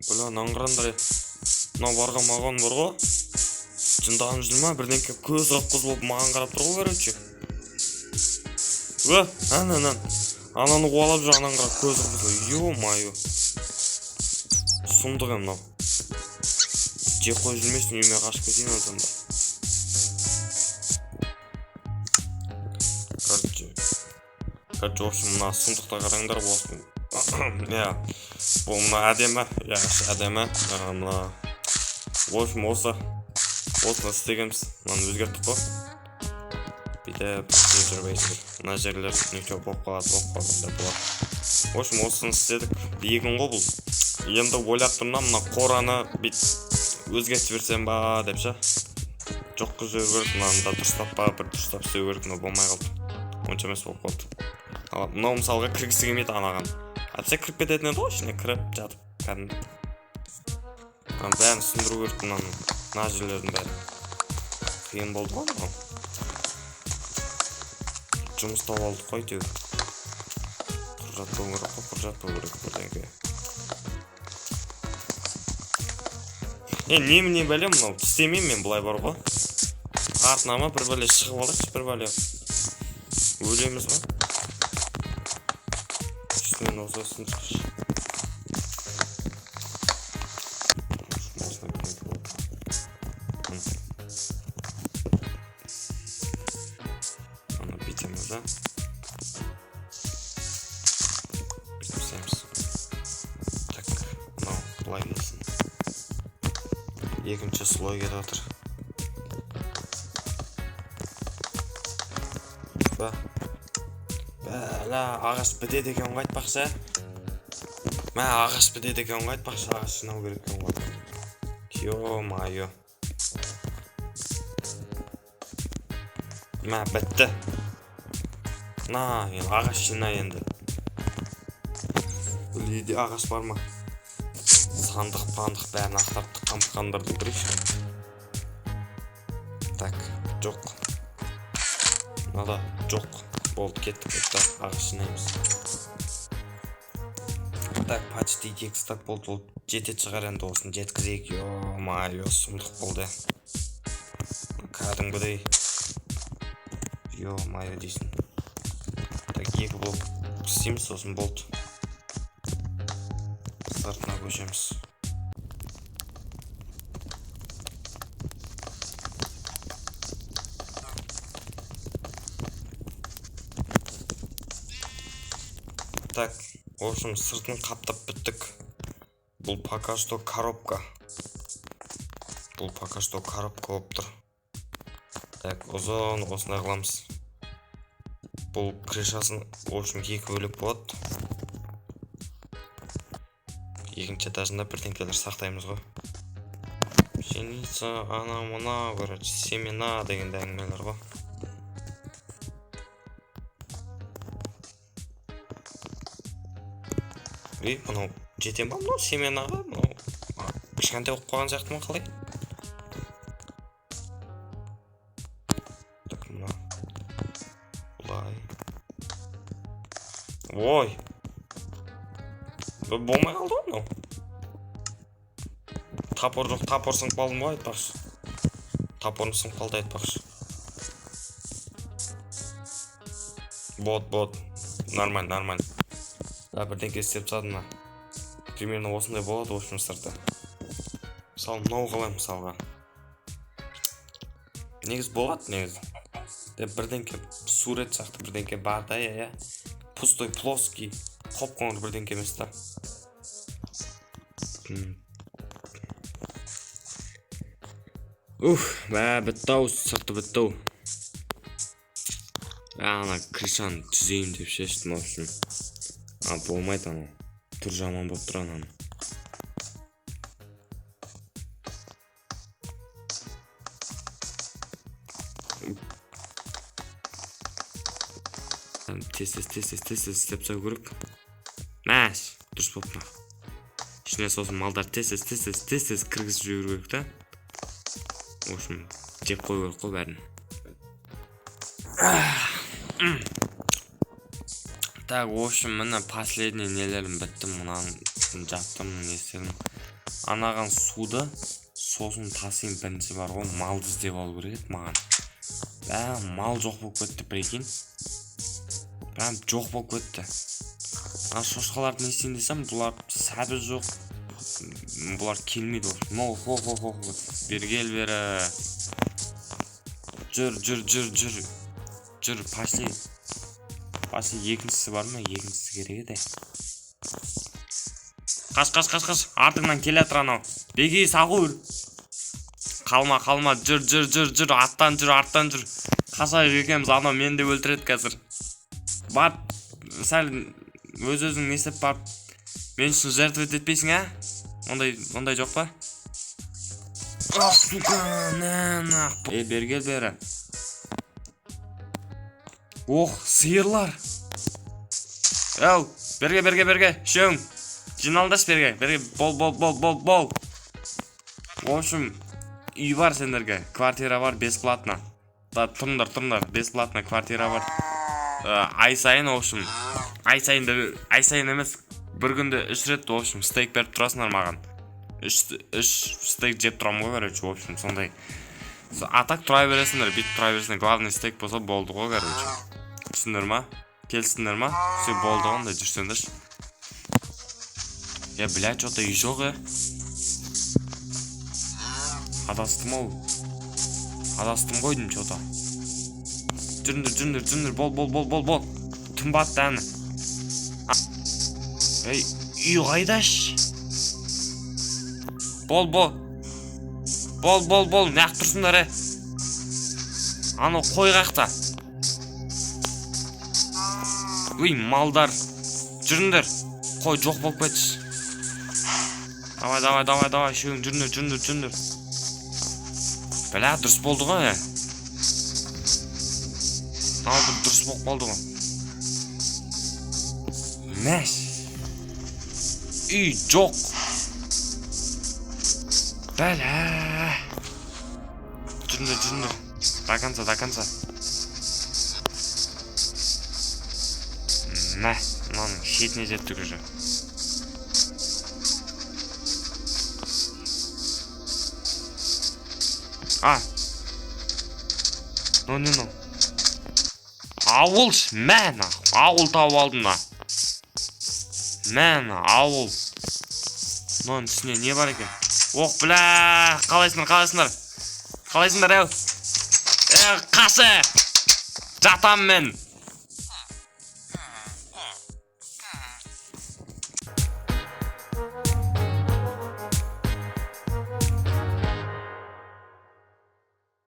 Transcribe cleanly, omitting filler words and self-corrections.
Бля, наңғырандай. Мына барған маған бар ғой. Жынданып жүр ма? Бірдеңке көз қып-қыз болып маған қарап тұр ғой, короче. Ананы қуалап жүр, ананы қарап көз қып-қыз. Ё-майо. Сұмдық мынау. Жеп қойып жүрмесін, үйіме қашып кетейін адамда. Короче, в общем, мына сұмдықта қараңдар болсын. Бұл мына әдемі. Әдемі. В общем, осыны істегенбіз. Мынаны өзгерттік қой. Бүйтіп жүрбейсіздер. Мына жерлер неше болып қалады. В общем, осыны істедік. Егін ғой бұл. Енді ойлап тұрмын, мына қораны өзгертіп берсем ба деп ше. Жоқ қыз жүру керек, мынаны да дұрыстап па, бір дұрыстап істеу керек, но болмай қалды. Онша емес болып қалды. Мынау мысалға кіргісі келмейді анаған. Әпсе кіріп кететін еді ғой, ішіне кіріп жатып кәдімгі. Бәрін түсіндіру керек, мына жерлердің бәрі. Қиын болды ғой мынау. Жұмыс тауып алдық қой деу. Құжат болу керек бірдеңке. Не бәлем мынау, істемеймін мен бұлай бар ғой. Артына бір бәле шығып алайықшы, бір бәле. Өлеміз ғой. Үстінен осысын шығыш. Аны бітеміз да. Бітеміз. Так, мынау бұлай келсін. Екінші слой кетіп отыр. Бәлі, ағаш бітеді екен қайтпақшы. Ағаш бітеді екен қайтпақшы, ағаш жинау керек екен ғой. Ё-майо. Бітті. Ағаш жинай енді. Үйде ағаш бар ма? Сандық бәрін ақтап қандырды көрейші. Так, жоқ. Мынада жоқ. Болды, кеттік. Ағаш жинаймыз. Так, почти 2 стак болды. Жетет шығар енді осын жеткізейік. Ё-майо, сұмдық болды. Кәдімгідей. Ё-майо дейсің. Так, 2 болып істейміз, сосын болды. Сыртына көшеміз. Так, в общем, сыртын қаптап біттік. Бұл пока что коробка. Болып тұр. Так, ұзын осындай қыламыз. Бұл крышасын, в общем, 2 бөлек болады. Екінші этажында бірдеңкелер сақтаймыз ғой. Пшеница, ана-мына, короче, семена деген әңгімелер ғой. Мынау жетем ба мынау семенаға? Кішкентай оқып қойған сияқты ма қалай? Так, мына. Бұлай. Ой! Болмай қалды ғой мынау. Тапор жоқ, тапор сынып қалдым ғой айтпақшы. Тапорым сынып қалды айтпақшы. Бот. Нормально. Бірдеңке істеп тастадым. Примерно осындай болады, в общем, сырты. Мысалы, мынау қалай мысалға. Негіз болады, негіз. Бірдеңке сурет сияқты бірдеңке бар да, пустой, плоский, қоп-қоңыр бірдеңке емес та. Бітті-ау, сырты бітті-ау. Ана крышаны түзейім деп шештім, в общем. Болмайды ана. Тұр жаман болып тұр ананы. Тез істеп сау керек. Дұрыс болып тұр. Ішіне сосын малдар тез кіргізіп жүру керек та. В общем, жеп қой керек қой бәрін. Так, в общем, міне последний нелерім бітті. Мұнан жаптым, не істедім. анаған суды сосын тасыйын. Бірінші бар ғой, малды іздеп алу керек еді маған. Мал жоқ болып кетті, прикинь. Прям жоқ болып кетті. Шошқаларды не істейін десем, бұлар сәбі жоқ. Бұлар келмейді. Хо. Бергел бері. Жүр, пошли. Екіншісі бар ма? Екіншісі керек еді. Қаш. Артыңнан келе жатыр анау. Беги, сағыр. Қалма. Жүр. Арттан жүр. Қашайық екеміз, анау мені де өлтіреді қазір. Бар, сәл өз-өзің не істеп барып, мен үшін жертвовать етпейсің, ә? Ондай жоқ па? Ах, сука, бергел бері. Ох, сиырлар. Әу, берге, шөң. Жиналдаш берге, бол. В общем, үй бар сендерге, квартира бар, бесплатно. Тұрыңдар, бесплатно квартира бар. Ай сайын, в общем, ай сайын емес, бір күнде 3 рет, в общем, стейк беріп тұрасыңдар маған. 3 стейк жеп тұрам ғой, короче, в общем, сондай. Атак тұра бересіңдер, бит тұра бересіңдер, главный стейк болса болды ғой, короче. Түсіндір ма? Келсіңдер ма? Все болды ғанда, жүрсендер. Блядь, что-то үй жоқ, Адастым ғой дейм, что-то. Жүріндір, бол. Түн батты әні. Үй қайдаш? Бол. Нәқ тұрсыңдар, Аны қой қақта. Үй, малдар. Жүріндір. Қой жоқ болып кетші. Давай, шөң, жүріндір. Бәлі, дұрыс болды ғой, Алды дұрыс болып қалды ғой. Мәш. Үй жоқ. Бәлі. Жүріндір. До конца. Мә, мынаның шетіне жеттік уже. Ну. Ауыл, мән, ауыл тауып алдым да. Мән, ауыл. Мұның түсіне не бар екен? Оқ, бля, қалайсыңдар, әу? Қасы! Жатам мен!